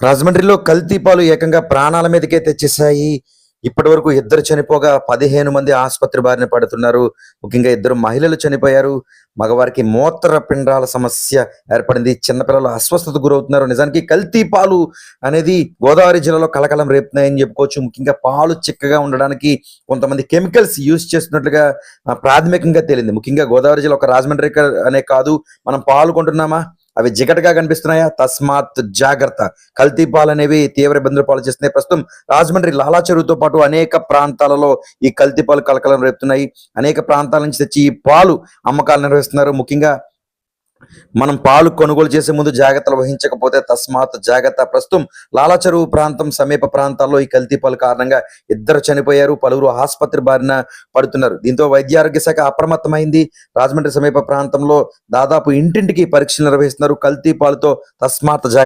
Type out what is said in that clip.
రాజమండ్రిలో కల్తీ పాలు ఏకంగా ప్రాణాల మీదకే తెచ్చేశాయి. ఇప్పటి వరకు ఇద్దరు చనిపోగా 15 మంది ఆసుపత్రి బారిన పడుతున్నారు. ముఖ్యంగా ఇద్దరు మహిళలు చనిపోయారు. మగవారికి మూత్రపిండాల సమస్య ఏర్పడింది. చిన్నపిల్లలు అస్వస్థతకు గురవుతున్నారు. నిజానికి కల్తీ పాలు అనేది గోదావరి జిల్లాలో కలకలం రేపుతున్నాయని చెప్పుకోవచ్చు. ముఖ్యంగా పాలు చిక్కగా ఉండడానికి కొంతమంది కెమికల్స్ యూజ్ చేస్తున్నట్లుగా ప్రాథమికంగా తేలింది. ముఖ్యంగా గోదావరి జిల్లా ఒక రాజమండ్రి అనే కాదు, మనం పాలు కొంటున్నామా అవి జిగటగా కనిపిస్తున్నాయా? తస్మాత్ జాగ్రత్త. కల్తీ పాలు అనేవి తీవ్ర ఇబ్బందులు పాలు చేస్తున్నాయి. ప్రస్తుతం రాజమండ్రి లాలా చెరువుతో పాటు అనేక ప్రాంతాలలో ఈ కల్తీ పాలు కలకలం రేపుతున్నాయి. అనేక ప్రాంతాల నుంచి తెచ్చి ఈ పాలు అమ్మకాలు నిర్వహిస్తున్నారు. ముఖ్యంగా మనం పాలు కొనుగోలు చేసే ముందు జాగ్రత్తలు వహించకపోతే తస్మాత్ జాగ్రత్త. ప్రస్తుతం లాలా చెరువు ప్రాంతం సమీప ప్రాంతాల్లో ఈ కల్తీ పాలు కారణంగా ఇద్దరు చనిపోయారు. పలువురు ఆసుపత్రి బారిన పడుతున్నారు. దీంతో వైద్య ఆరోగ్య శాఖ అప్రమత్తమైంది. రాజమండ్రి సమీప ప్రాంతంలో దాదాపు ఇంటింటికి పరీక్షలు నిర్వహిస్తున్నారు. కల్తీ పాలుతో తస్మాత్ జాగ్రత్త.